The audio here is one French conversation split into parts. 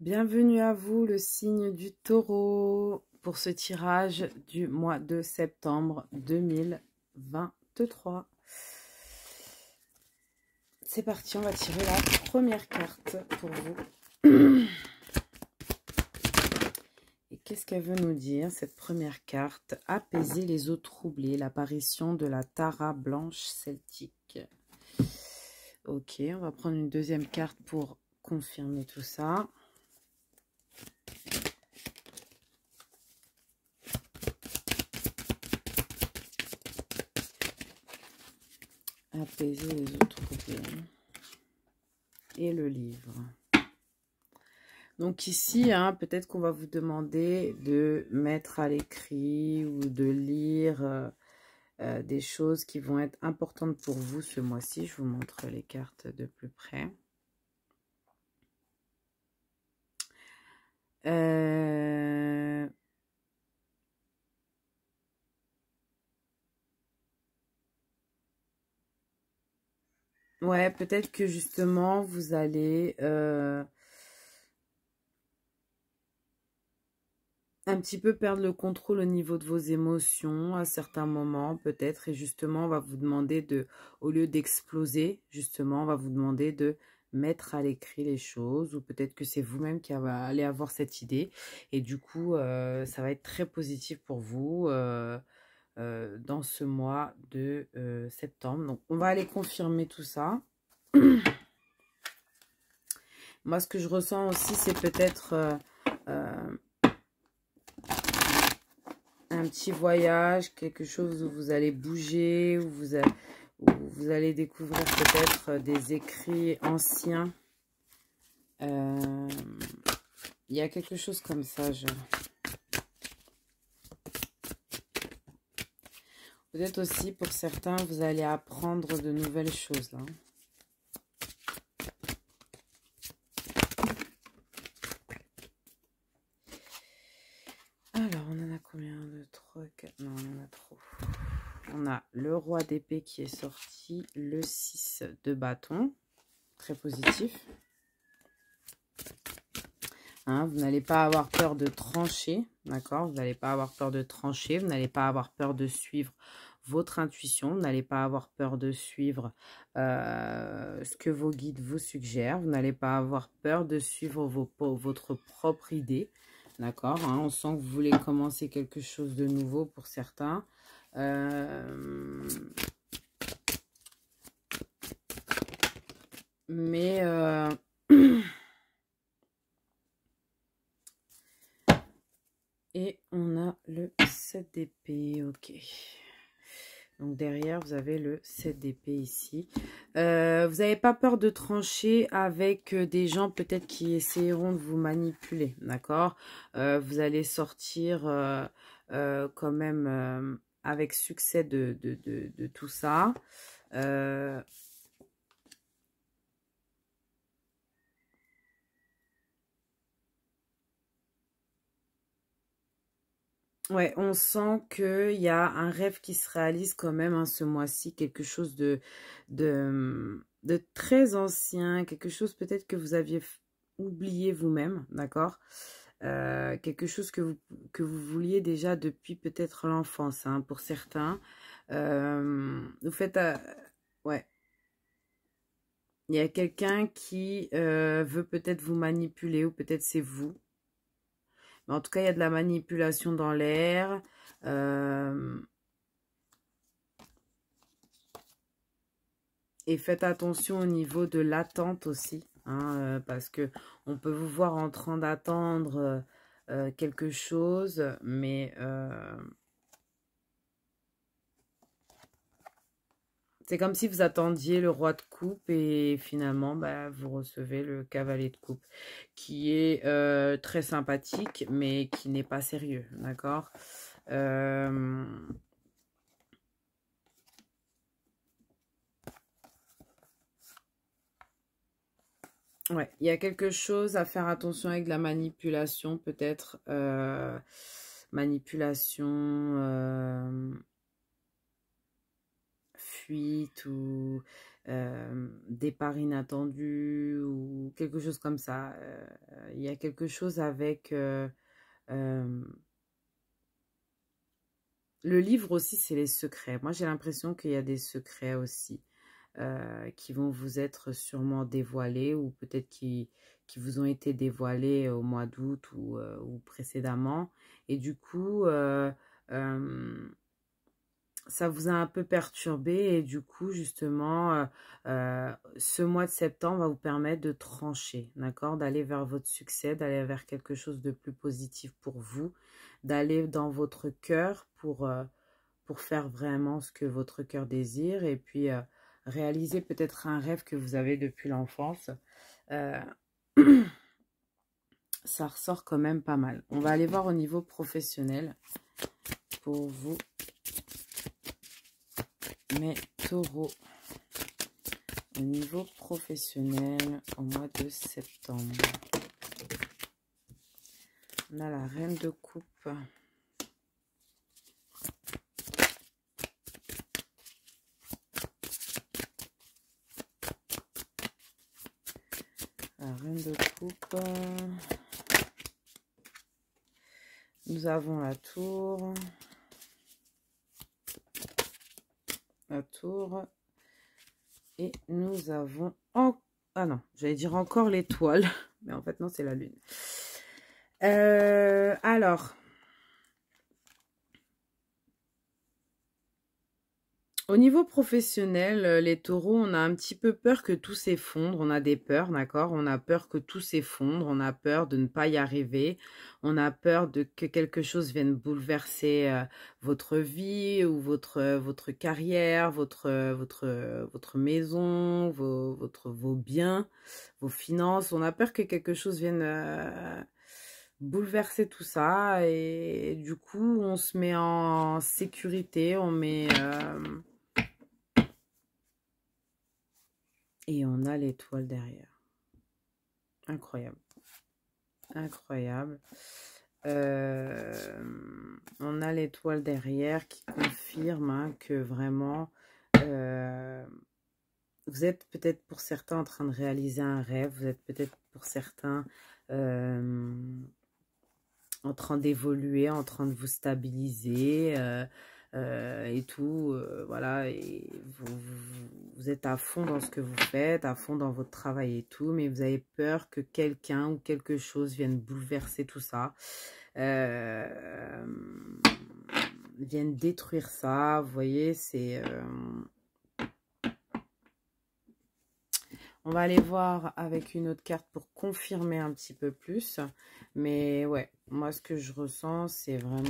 Bienvenue à vous, le signe du Taureau, pour ce tirage du mois de septembre 2023. C'est parti, on va tirer la première carte pour vous. Et qu'est-ce qu'elle veut nous dire, cette première carte? Apaiser les eaux troublées, l'apparition de la Tara blanche celtique. Ok, on va prendre une deuxième carte pour confirmer tout ça. Apaiser les eaux troublées. Et le livre. Donc ici, peut-être qu'on va vous demander de mettre à l'écrit ou de lire des choses qui vont être importantes pour vous ce mois-ci. Je vous montre les cartes de plus près. Ouais, peut-être que justement, vous allez un petit peu perdre le contrôle au niveau de vos émotions à certains moments, peut-être. Et justement, on va vous demander de, au lieu d'exploser, justement, on va vous demander de mettre à l'écrit les choses. Ou peut-être que c'est vous-même qui allez avoir cette idée. Et du coup, ça va être très positif pour vous dans ce mois de septembre. Donc, on va aller confirmer tout ça. Moi, ce que je ressens aussi, c'est peut-être un petit voyage, quelque chose où vous allez bouger, où vous allez découvrir peut-être des écrits anciens. Il y a quelque chose comme ça. Peut-être aussi pour certains, vous allez apprendre de nouvelles choses là. Alors, on en a combien? 2, 3, 4. Non, on en a trop. On a le roi d'épée qui est sorti, le 6 de bâton, très positif. Vous n'allez pas avoir peur de trancher, d'accord? Vous n'allez pas avoir peur de trancher, vous n'allez pas avoir peur de suivre votre intuition, vous n'allez pas avoir peur de suivre ce que vos guides vous suggèrent, vous n'allez pas avoir peur de suivre votre propre idée, d'accord? On sent que vous voulez commencer quelque chose de nouveau pour certains. Et on a le 7 d'épée, ok. Donc derrière, vous avez le 7 d'épée ici. Vous n'avez pas peur de trancher avec des gens peut-être qui essaieront de vous manipuler, d'accord? Vous allez sortir quand même avec succès de tout ça. Ouais, on sent qu'il y a un rêve qui se réalise quand même ce mois-ci, quelque chose de très ancien, quelque chose peut-être que vous aviez oublié vous-même, d'accord? Quelque chose que vous vouliez déjà depuis peut-être l'enfance, pour certains. Vous faites... ouais. Il y a quelqu'un qui veut peut-être vous manipuler ou peut-être c'est vous. Mais en tout cas, il y a de la manipulation dans l'air. Et faites attention au niveau de l'attente aussi. Parce que on peut vous voir en train d'attendre quelque chose. Mais c'est comme si vous attendiez le roi de coupe. Et finalement, vous recevez le cavalier de coupe. Qui est très sympathique. Mais qui n'est pas sérieux. D'accord? Ouais, il y a quelque chose à faire attention avec la manipulation, peut-être. Manipulation, fuite ou... départ inattendu ou quelque chose comme ça. Il y a quelque chose avec... le livre aussi, c'est les secrets. Moi, j'ai l'impression qu'il y a des secrets aussi qui vont vous être sûrement dévoilés ou peut-être qui vous ont été dévoilés au mois d'août ou précédemment. Et du coup, ça vous a un peu perturbé et du coup, justement, ce mois de septembre va vous permettre de trancher, d'accord? D'aller vers votre succès, d'aller vers quelque chose de plus positif pour vous, d'aller dans votre cœur pour faire vraiment ce que votre cœur désire et puis réaliser peut-être un rêve que vous avez depuis l'enfance. Ça ressort quand même pas mal. On va aller voir au niveau professionnel pour vous, mes taureaux. Au niveau professionnel, au mois de septembre. On a la reine de coupe. La reine de coupe. Nous avons la tour. La tour. Et nous avons... Ah non, j'allais dire encore l'étoile. Mais en fait, non, c'est la lune. Alors... Au niveau professionnel, les taureaux, on a un petit peu peur que tout s'effondre. On a des peurs, d'accord? On a peur que tout s'effondre. On a peur de ne pas y arriver. On a peur que quelque chose vienne bouleverser votre vie ou votre carrière, votre maison, vos biens, vos finances. On a peur que quelque chose vienne bouleverser tout ça. Et du coup, on se met en sécurité. On met... Et on a l'étoile derrière. Incroyable. Incroyable. On a l'étoile derrière qui confirme hein, que vraiment, vous êtes peut-être pour certains en train de réaliser un rêve. Vous êtes peut-être pour certains en train d'évoluer, en train de vous stabiliser. Et tout, voilà, et vous êtes à fond dans ce que vous faites, à fond dans votre travail et tout, mais vous avez peur que quelqu'un ou quelque chose vienne bouleverser tout ça, vienne détruire ça, vous voyez, c'est... On va aller voir avec une autre carte pour confirmer un petit peu plus, mais ouais, moi ce que je ressens, c'est vraiment...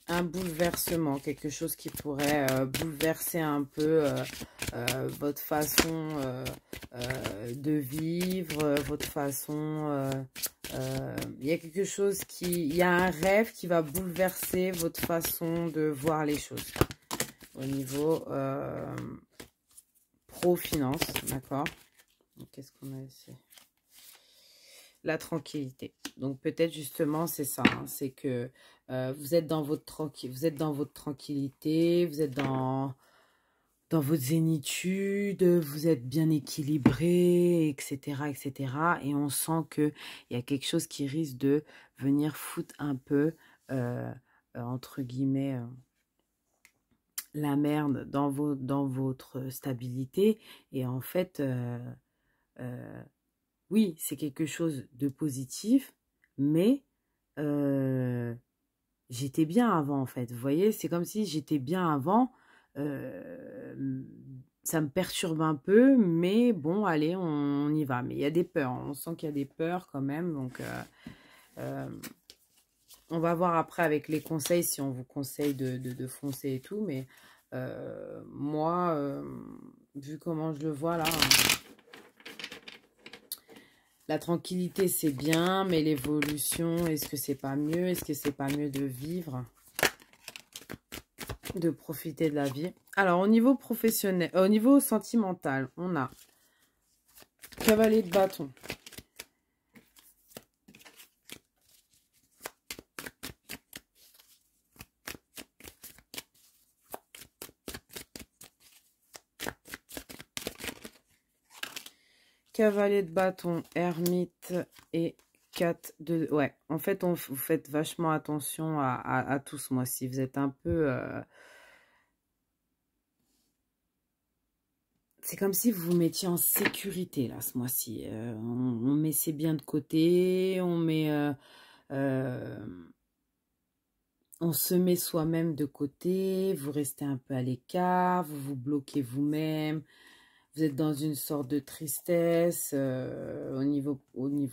un bouleversement, quelque chose qui pourrait bouleverser un peu votre façon de vivre, votre façon... il y a quelque chose il y a un rêve qui va bouleverser votre façon de voir les choses au niveau pro-finance, d'accord? Qu'est-ce qu'on a ici? La tranquillité. Donc peut-être justement c'est ça, hein, c'est que vous êtes dans votre tranquillité, vous êtes dans votre zénitude, vous êtes bien équilibré, etc., etc. Et on sent qu'il y a quelque chose qui risque de venir foutre un peu, entre guillemets, la merde dans votre stabilité. Et en fait, oui, c'est quelque chose de positif, mais j'étais bien avant, en fait. Vous voyez, c'est comme si j'étais bien avant. Ça me perturbe un peu, mais bon, allez, on y va. Mais il y a des peurs. On sent qu'il y a des peurs quand même. Donc, on va voir après avec les conseils si on vous conseille de foncer et tout. Mais moi, vu comment je le vois là... La tranquillité, c'est bien, mais l'évolution, est-ce que c'est pas mieux? Est-ce que c'est pas mieux de vivre? De profiter de la vie? Alors, au niveau professionnel, au niveau sentimental, on a cavalier de bâton. Cavalier de bâton, ermite et 4 de... Ouais, en fait, vous faites vachement attention à tout ce mois-ci. Vous êtes un peu... C'est comme si vous vous mettiez en sécurité, là, ce mois-ci. On met ses biens de côté, on met... on se met soi-même de côté, vous restez un peu à l'écart, vous vous bloquez vous-même. Vous êtes dans une sorte de tristesse au niveau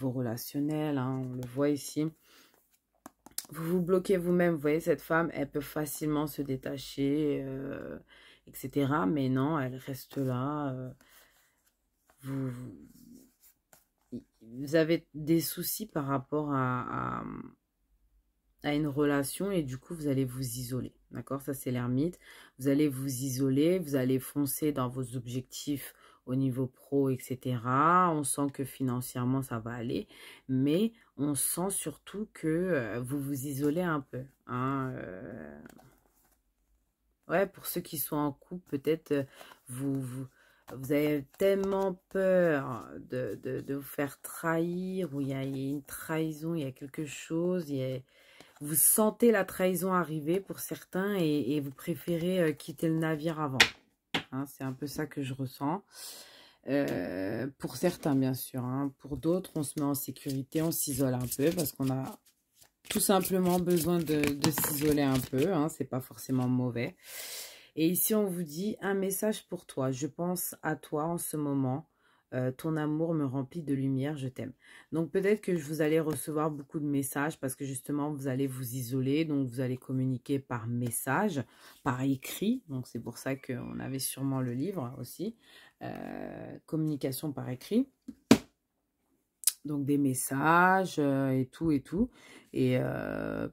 relationnel, hein, on le voit ici. Vous vous bloquez vous-même, vous voyez, cette femme, elle peut facilement se détacher, etc. Mais non, elle reste là. Vous avez des soucis par rapport à une relation et du coup, vous allez vous isoler. D'accord? Ça, c'est l'ermite. Vous allez vous isoler, vous allez foncer dans vos objectifs au niveau pro, etc. On sent que financièrement, ça va aller. Mais on sent surtout que vous vous isolez un peu. Hein, ouais, pour ceux qui sont en couple, peut-être vous avez tellement peur de vous faire trahir, ou il y a une trahison, il y a quelque chose, vous sentez la trahison arriver pour certains et vous préférez quitter le navire avant. Hein, c'est un peu ça que je ressens. Pour certains, bien sûr. Hein. Pour d'autres, on se met en sécurité, on s'isole un peu parce qu'on a tout simplement besoin de s'isoler un peu. Hein, c'est pas forcément mauvais. Et ici, on vous dit un message pour toi. Je pense à toi en ce moment. Ton amour me remplit de lumière, je t'aime. Donc peut-être que vous allez recevoir beaucoup de messages parce que justement vous allez vous isoler, donc vous allez communiquer par message, par écrit. Donc c'est pour ça qu'on avait sûrement le livre aussi, communication par écrit. Donc des messages et tout et tout. Et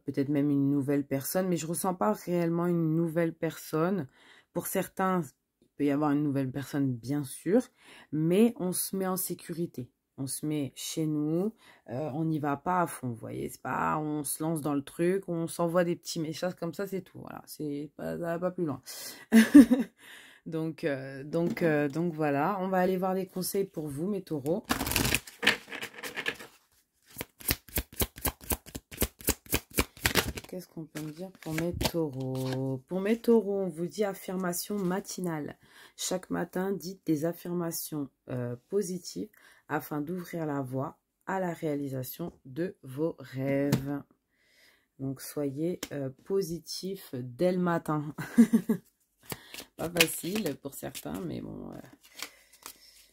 peut-être même une nouvelle personne. Mais je ne ressens pas réellement une nouvelle personne. Pour certains, il peut y avoir une nouvelle personne, bien sûr. Mais on se met en sécurité. On se met chez nous. On n'y va pas à fond, vous voyez. C'est pas, on se lance dans le truc. On s'envoie des petits messages comme ça, c'est tout. Voilà, ça va pas plus loin. donc voilà. On va aller voir les conseils pour vous, mes taureaux. Qu'est-ce qu'on peut me dire pour mes taureaux? Pour mes taureaux, on vous dit affirmation matinale. Chaque matin, dites des affirmations positives afin d'ouvrir la voie à la réalisation de vos rêves. Donc, soyez positifs dès le matin. Pas facile pour certains, mais bon,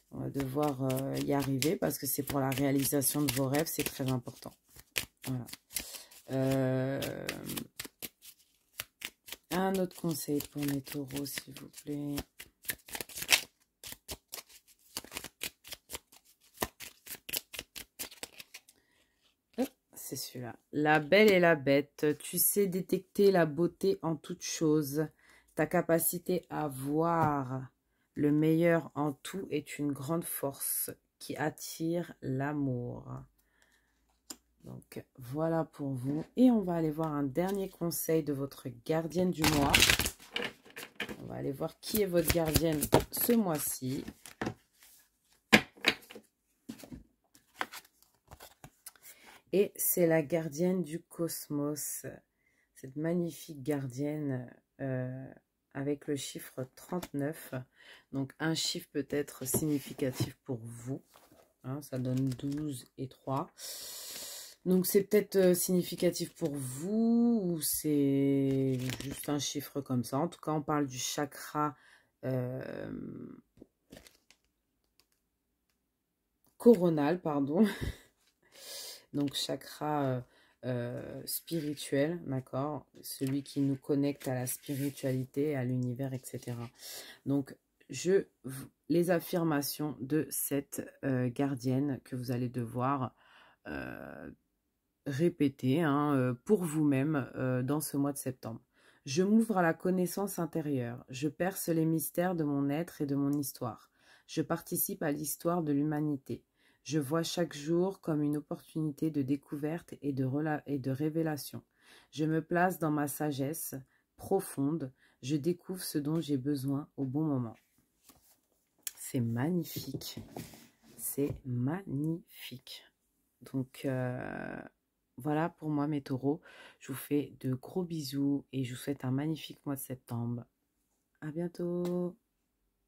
on va devoir y arriver parce que c'est pour la réalisation de vos rêves, c'est très important. Voilà. Un autre conseil pour mes taureaux, s'il vous plaît. C'est celui-là. La belle et la bête. Tu sais détecter la beauté en toute chose. Ta capacité à voir le meilleur en tout est une grande force qui attire l'amour. Donc, voilà pour vous. Et on va aller voir un dernier conseil de votre gardienne du mois. On va aller voir qui est votre gardienne ce mois-ci. Et c'est la gardienne du cosmos. Cette magnifique gardienne avec le chiffre 39. Donc, un chiffre peut-être significatif pour vous. Hein, ça donne 12 et 3. Donc, c'est peut-être significatif pour vous ou c'est juste un chiffre comme ça. En tout cas, on parle du chakra coronal, pardon. Donc, chakra spirituel, d'accord? Celui qui nous connecte à la spiritualité, à l'univers, etc. Donc, les affirmations de cette gardienne que vous allez devoir répéter pour vous-même dans ce mois de septembre. Je m'ouvre à la connaissance intérieure. Je perce les mystères de mon être et de mon histoire. Je participe à l'histoire de l'humanité. Je vois chaque jour comme une opportunité de découverte et de révélation. Je me place dans ma sagesse profonde. Je découvre ce dont j'ai besoin au bon moment. C'est magnifique. C'est magnifique. Donc, voilà pour moi mes taureaux. Je vous fais de gros bisous et je vous souhaite un magnifique mois de septembre. À bientôt.